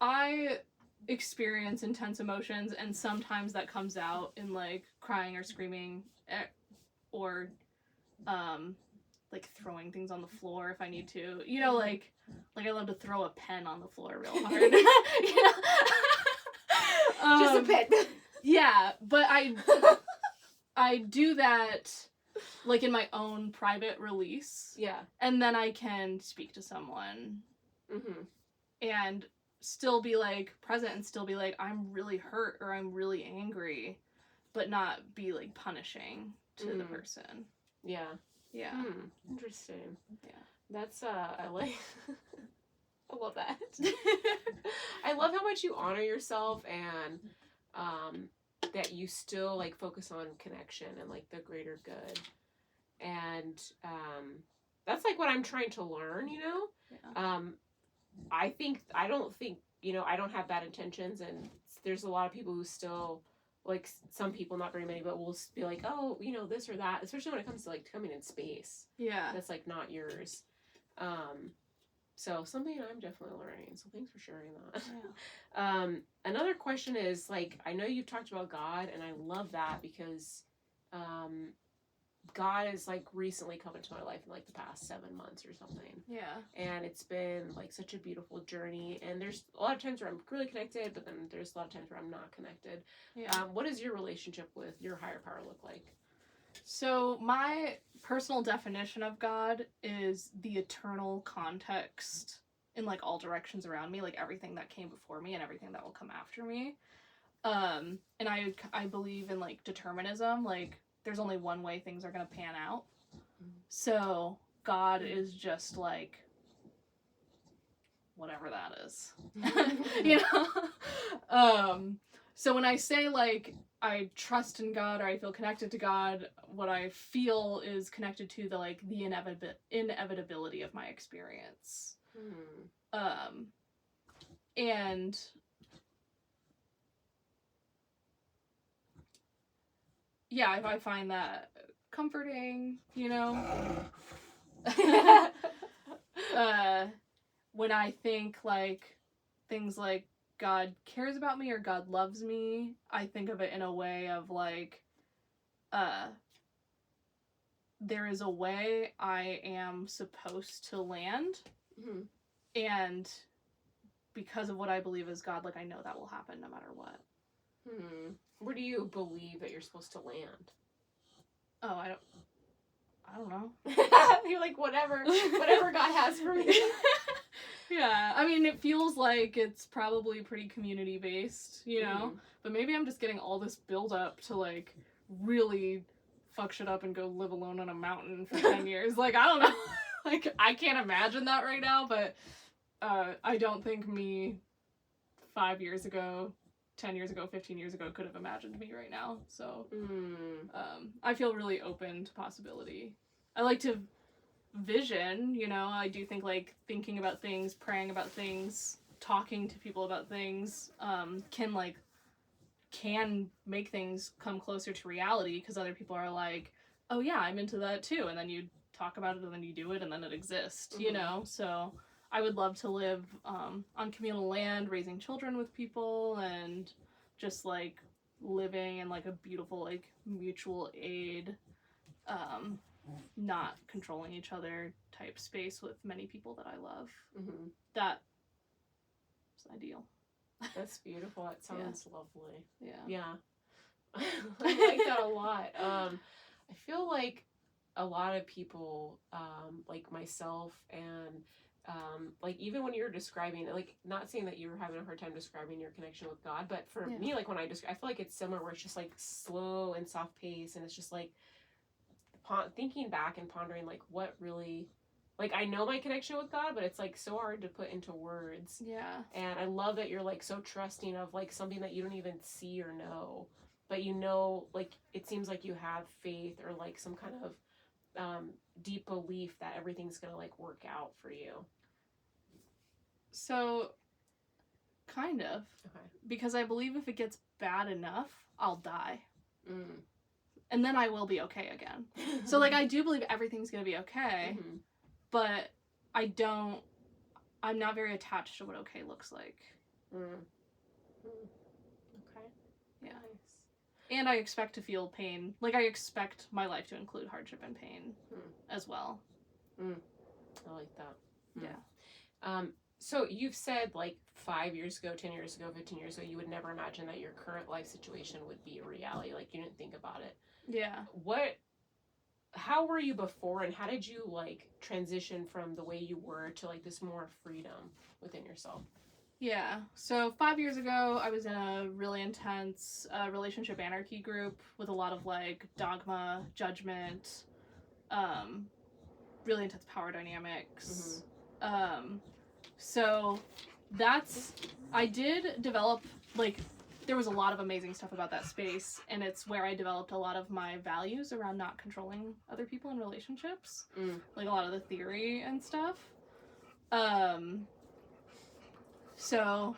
I experience intense emotions, and sometimes that comes out in like crying or screaming, or like throwing things on the floor if I need to. You know, like I love to throw a pen on the floor real hard. You know? Just a pen. Yeah, but I do that like in my own private release. Yeah. And then I can speak to someone. Mm-hmm. And still be like present and still be like, I'm really hurt or I'm really angry, but not be like punishing to the person. Yeah. Yeah. Interesting. Yeah. That's I like I love that. I love how much you honor yourself, and that you still like focus on connection and like the greater good. And that's like what I'm trying to learn, you know? Yeah. I don't think, you know, I don't have bad intentions, and there's a lot of people who still, like, some people, not very many, but will be like, oh, you know, this or that, especially when it comes to like coming in space. Yeah. That's like not yours. So something I'm definitely learning. So thanks for sharing that. Yeah. Another question is, like, I know you've talked about God, and I love that because God has like recently come into my life in like the past 7 months or something. Yeah. And it's been like such a beautiful journey. And there's a lot of times where I'm really connected, but then there's a lot of times where I'm not connected. Yeah. What does your relationship with your higher power look like? So my personal definition of God is the eternal context in like all directions around me, like everything that came before me and everything that will come after me. And I believe in like determinism, like there's only one way things are going to pan out. So God is just like whatever that is. You know? So when I say like I trust in God or I feel connected to God, what I feel is connected to the like the inevitability of my experience. And yeah, I find that comforting, you know. When I think like things like God cares about me or God loves me, I think of it in a way of like, there is a way I am supposed to land, and because of what I believe is God, like I know that will happen no matter what. Where do you believe that you're supposed to land? Oh, I don't know. You're like, whatever God has for me. Yeah, I mean, it feels like it's probably pretty community based, you know? But maybe I'm just getting all this build up to like really fuck shit up and go live alone on a mountain for 10 years. Like, I don't know. Like, I can't imagine that right now, but I don't think me 5 years ago, 10 years ago, 15 years ago could have imagined me right now. So I feel really open to possibility. I like to vision, you know. I do think like thinking about things, praying about things, talking to people about things can make things come closer to reality, because other people are like, oh yeah, I'm into that too, and then you talk about it and then you do it and then it exists, you know. So I would love to live on communal land, raising children with people, and just like living in like a beautiful like mutual aid, not controlling each other type space with many people that I love. That is ideal. That's beautiful. It sounds lovely. Yeah. I like that a lot. I feel like a lot of people, like myself, and like even when you're describing, like, not saying that you were having a hard time describing your connection with God, but for me, like when I feel like it's similar, where it's just like slow and soft pace, and it's just like thinking back and pondering like what really, like I know my connection with God, but it's like so hard to put into words. Yeah. And I love that you're like so trusting of like something that you don't even see or know, but you know, like it seems like you have faith or like some kind of deep belief that everything's gonna like work out for you. So, kind of. Okay. Because I believe if it gets bad enough, I'll die. Mm. And then I will be okay again. So, like, I do believe everything's gonna be okay, Mm-hmm. but I'm not very attached to what okay looks like. Mm. Mm. Okay. Yeah. Nice. And I expect to feel pain. Like, I expect my life to include hardship and pain as well. I like that. Yeah. So you've said like 5 years ago, 10 years ago, 15 years ago, you would never imagine that your current life situation would be a reality. Like you didn't think about it. Yeah. How were you before, and how did you like transition from the way you were to like this more freedom within yourself? Yeah. So 5 years ago, I was in a really intense relationship anarchy group with a lot of like dogma, judgment, really intense power dynamics. So I did develop, like, there was a lot of amazing stuff about that space, and it's where I developed a lot of my values around not controlling other people in relationships. Like a lot of the theory and stuff. So,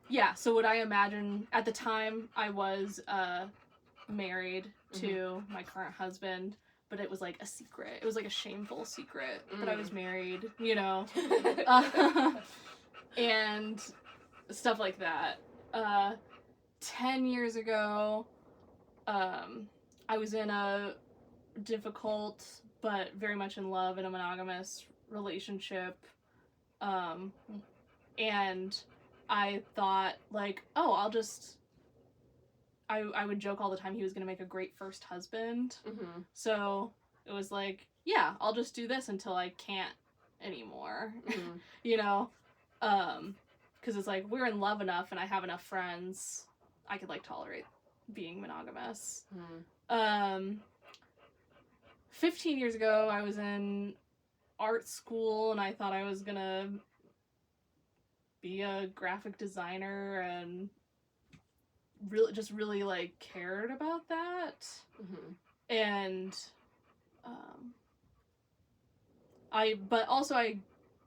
yeah, so would I imagine, at the time, I was married to my current husband, but it was like a secret. It was like a shameful secret that I was married, you know? And stuff like that. 10 years ago, I was in a difficult but very much in love in a monogamous relationship. And I thought, like, oh, I would joke all the time he was going to make a great first husband. So it was like, yeah, I'll just do this until I can't anymore. You know? Because it's like, we're in love enough and I have enough friends, I could, like, tolerate being monogamous. 15 years ago, I was in art school and I thought I was going to be a graphic designer and really like cared about that. And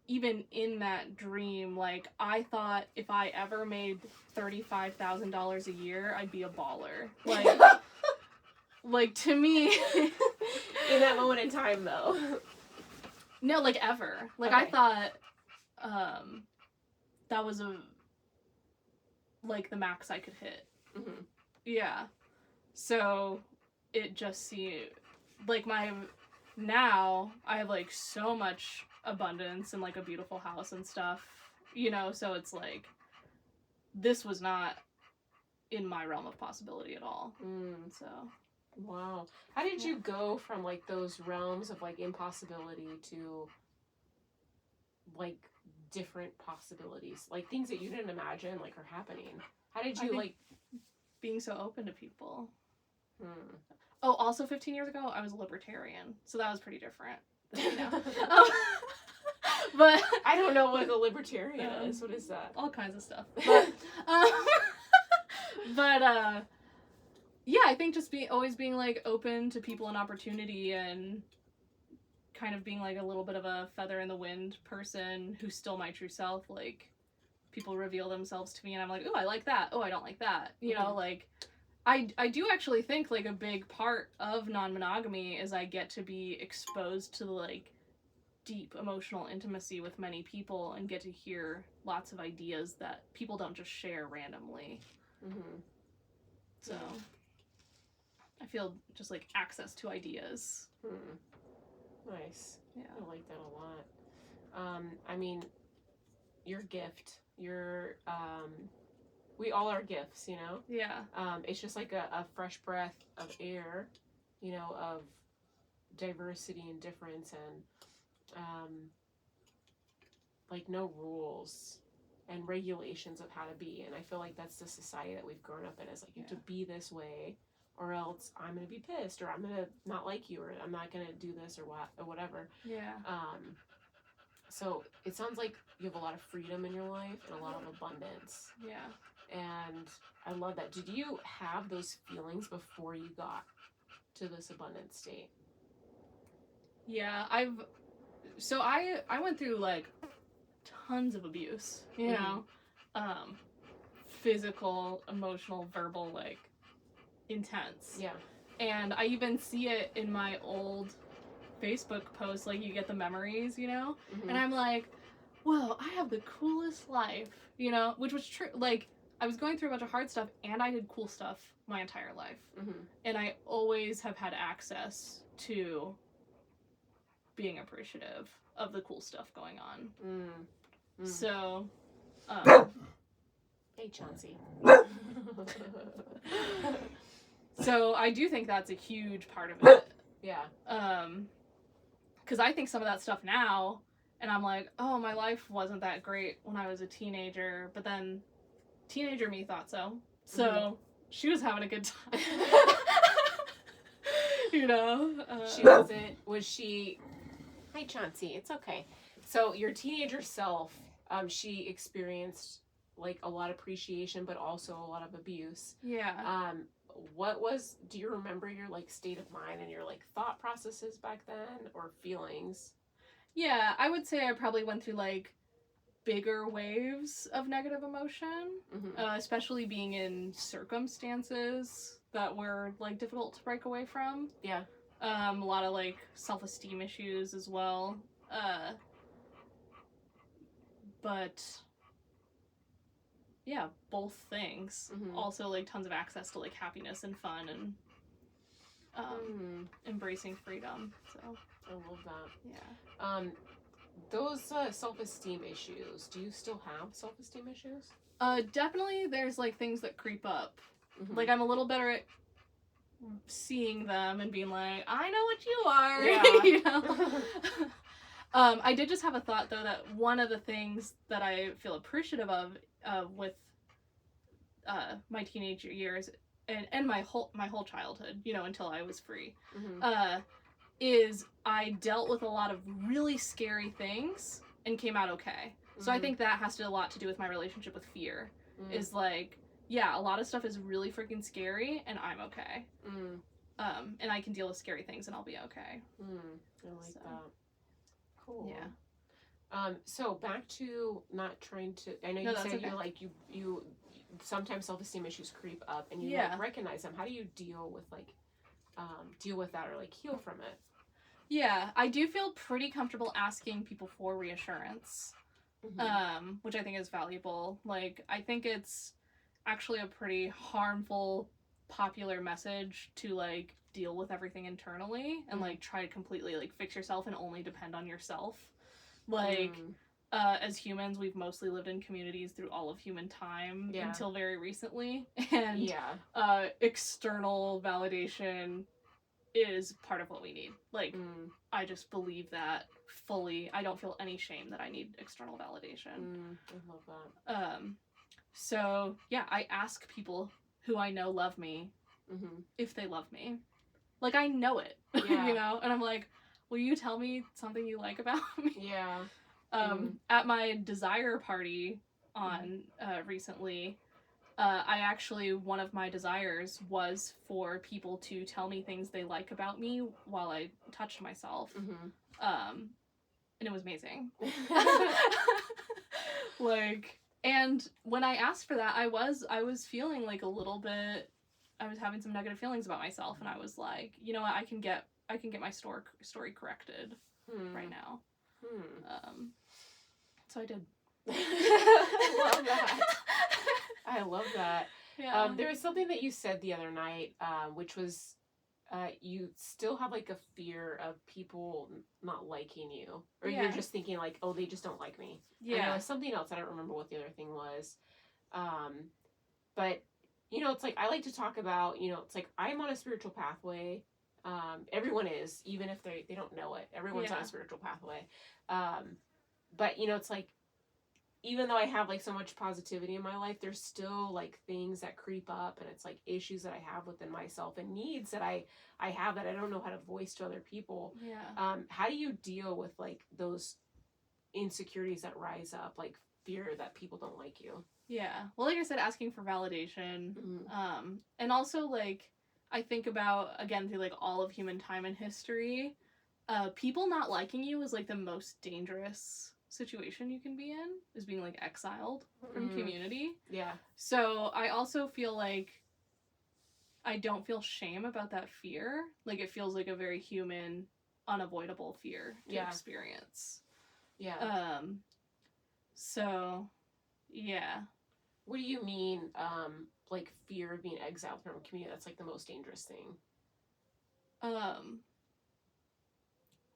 even in that dream, like, I thought if I ever made $35,000 a year, I'd be a baller. Like, like, to me, in that moment in time, though. No, like, ever. Like, Okay. I thought that was like the max I could hit. Yeah. So it just seemed like now I have like so much abundance and like a beautiful house and stuff, you know, so it's like this was not in my realm of possibility at all. So wow. How did you go from like those realms of like impossibility to like different possibilities, like things that you didn't imagine like are happening? How did you like being so open to people? Oh, also 15 years ago I was a libertarian, so that was pretty different than now. But I don't know what a libertarian is. What is that? All kinds of stuff. But yeah, I think just always being like open to people and opportunity, and kind of being like a little bit of a feather in the wind person who's still my true self. Like, people reveal themselves to me and I'm like, oh, I like that. Oh, I don't like that. You know, like, I do actually think like a big part of non-monogamy is I get to be exposed to like deep emotional intimacy with many people and get to hear lots of ideas that people don't just share randomly. So I feel just like access to ideas. Nice. Yeah. I like that a lot. I mean, your gift, we all are gifts, you know? Yeah. It's just like a fresh breath of air, you know, of diversity and difference, and like no rules and regulations of how to be. And I feel like that's the society that we've grown up in, is like you have to be this way or else I'm gonna be pissed, or I'm gonna not like you, or I'm not gonna do this, or what, or whatever. Yeah. So it sounds like you have a lot of freedom in your life and a lot of abundance. Yeah. And I love that. Did you have those feelings before you got to this abundant state? Yeah, I went through like tons of abuse, you know, physical, emotional, verbal, like intense. Yeah. And I even see it in my old Facebook posts, like you get the memories, you know, and I'm like, whoa, I have the coolest life, you know, which was true. Like I was going through a bunch of hard stuff, and I did cool stuff my entire life, and I always have had access to being appreciative of the cool stuff going on. So, hey, Chauncey. So I do think that's a huge part of it. Yeah. Because I think some of that stuff now, and I'm like, oh, my life wasn't that great when I was a teenager, but then teenager me thought so. So she was having a good time. You know? She wasn't. Was she... Hi, Chauncey. It's okay. So your teenager self, she experienced like a lot of appreciation, but also a lot of abuse. Yeah. Do you remember your like state of mind and your like thought processes back then, or feelings? Yeah, I would say I probably went through like bigger waves of negative emotion, especially being in circumstances that were like difficult to break away from. Yeah. A lot of like self-esteem issues as well. But yeah, both things. Also like tons of access to like happiness and fun and embracing freedom. So I love that. Yeah. Those self-esteem issues, do you still have self-esteem issues? Definitely there's like things that creep up. Like I'm a little better at seeing them and being like, I know what you are. Yeah. You know? I did just have a thought though that one of the things that I feel appreciative of with my teenage years and my whole childhood, you know, until I was free, is I dealt with a lot of really scary things and came out okay. So I think that has a lot to do with my relationship with fear. Is like, yeah, a lot of stuff is really freaking scary and I'm okay. And I can deal with scary things and I'll be okay. I like that. Cool. Yeah. So back to not trying to, I know you said okay. You're like, you sometimes self-esteem issues creep up and you like recognize them. How do you deal with like, deal with that or like heal from it? Yeah, I do feel pretty comfortable asking people for reassurance, which I think is valuable. Like, I think it's actually a pretty harmful, popular message to like deal with everything internally and like try to completely like fix yourself and only depend on yourself. Like, as humans, we've mostly lived in communities through all of human time until very recently, and external validation is part of what we need. Like, I just believe that fully. I don't feel any shame that I need external validation. I love that. So yeah, I ask people who I know love me if they love me. Like, I know it, you know? And I'm like, will you tell me something you like about me? Yeah. At my desire party on recently, I actually, one of my desires was for people to tell me things they like about me while I touched myself. And it was amazing. Like, and when I asked for that, I was feeling like a little bit, I was having some negative feelings about myself, and I was like, you know what, I can get my story corrected right now. So I did. I love that. I love that. Yeah. There was something that you said the other night, which was you still have like a fear of people not liking you, or you're just thinking like, oh, they just don't like me. Yeah. And there was something else. I don't remember what the other thing was. But you know, it's like I like to talk about. You know, it's like I'm on a spiritual pathway. Everyone is, even if they don't know it. Everyone's on a spiritual pathway. But you know, it's like even though I have like so much positivity in my life, there's still like things that creep up, and it's like issues that I have within myself and needs that I have that I don't know how to voice to other people. Yeah. How do you deal with like those insecurities that rise up, like fear that people don't like you? Yeah. Well, like I said, asking for validation. Mm-hmm. And also like I think about again through like all of human time and history, people not liking you is like the most dangerous situation you can be in, is being like exiled from community. Yeah. So I also feel like I don't feel shame about that fear. Like it feels like a very human, unavoidable fear to experience. Yeah. So yeah. What do you mean, like fear of being exiled from a community? That's like the most dangerous thing.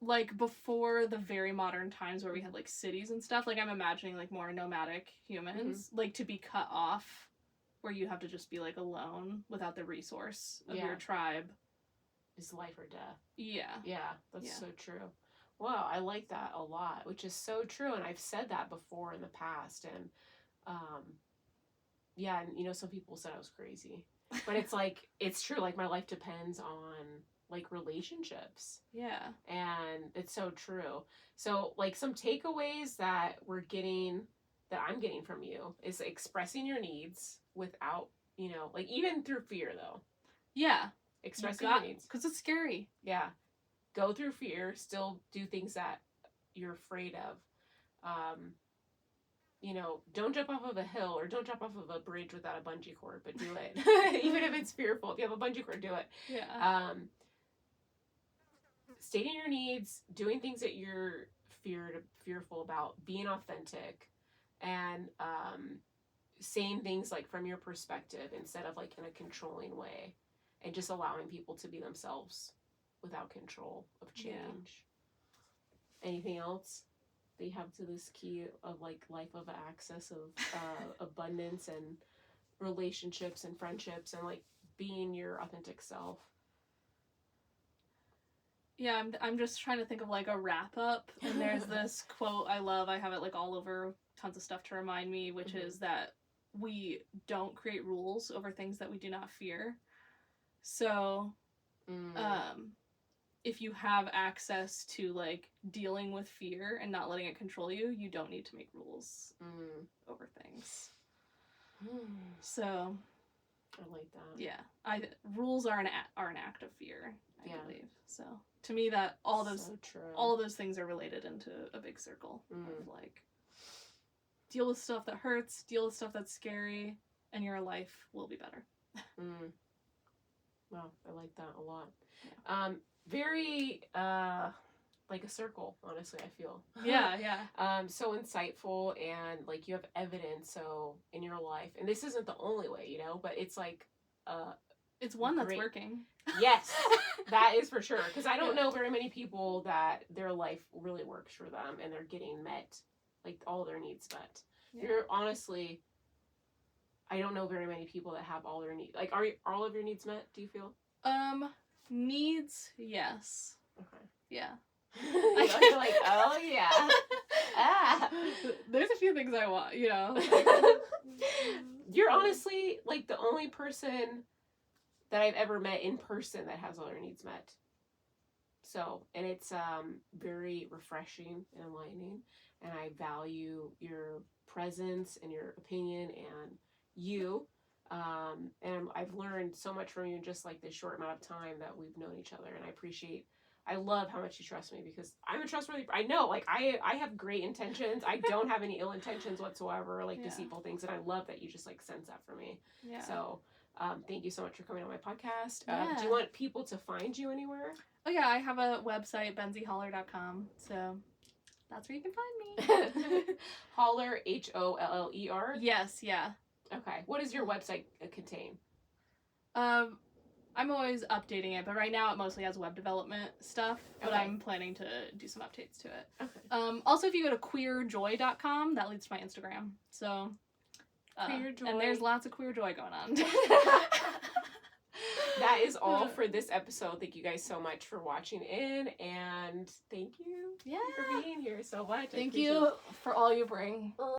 Like before the very modern times where we had like cities and stuff, like I'm imagining like more nomadic humans, like to be cut off where you have to just be like alone without the resource of your tribe. Is life or death. Yeah. Yeah, that's so true. Wow, I like that a lot, which is so true, and I've said that before in the past, and yeah, and you know, some people said I was crazy. But it's like, it's true, like my life depends on like relationships. Yeah. And it's so true. So like some takeaways that I'm getting from you is expressing your needs without, you know, like even through fear though. Yeah. Expressing your needs. Because it's scary. Yeah. Go through fear, still do things that you're afraid of. You know, don't jump off of a hill or don't jump off of a bridge without a bungee cord, but do it. Even if it's fearful. If you have a bungee cord, do it. Yeah. Stating your needs, doing things that you're fearful about, being authentic, and saying things like from your perspective instead of like in a controlling way, and just allowing people to be themselves without control of change. Yeah. Anything else that you have to this key of like life of access of abundance and relationships and friendships and like being your authentic self? Yeah, I'm just trying to think of like a wrap up, and there's this quote I love. I have it like all over tons of stuff to remind me, which is that we don't create rules over things that we do not fear. So, if you have access to like dealing with fear and not letting it control you, you don't need to make rules over things. So, I like that. Yeah, rules are an act of fear, I believe. So to me, that all those things are related into a big circle of like deal with stuff that hurts, deal with stuff that's scary, and your life will be better. Well, I like that a lot. Yeah. Very like a circle, honestly, I feel. Yeah. So insightful, and like you have evidence so in your life, and this isn't the only way, you know, but it's like it's one that's working. Yes, that is for sure, because I don't know very many people that their life really works for them and they're getting met, like all their needs met. You're honestly, I don't know very many people that have all their needs. Like, are all of your needs met, do you feel? Needs, yes. Okay. Yeah. You're like, oh yeah. There's a few things I want, you know. You're honestly like the only person that I've ever met in person that has all their needs met. So, and it's very refreshing and enlightening, and I value your presence and your opinion and you. And I've learned so much from you in just like this short amount of time that we've known each other, and I love how much you trust me, because I'm a trustworthy. I know, like I have great intentions. I don't have any ill intentions whatsoever, like deceitful things, and I love that you just like sense that for me. Yeah. So, thank you so much for coming on my podcast. Do you want people to find you anywhere? Oh yeah, I have a website, benzieholler.com. So that's where you can find me. Holler, Holler. Yes, yeah. Okay. What does your website contain? I'm always updating it, but right now it mostly has web development stuff, but I'm planning to do some updates to it. Okay. Also, if you go to queerjoy.com, that leads to my Instagram. So, Queer Joy. And there's lots of queer joy going on. That is all for this episode. Thank you guys so much for watching in, and thank you for being here so much. Thank you for all you bring.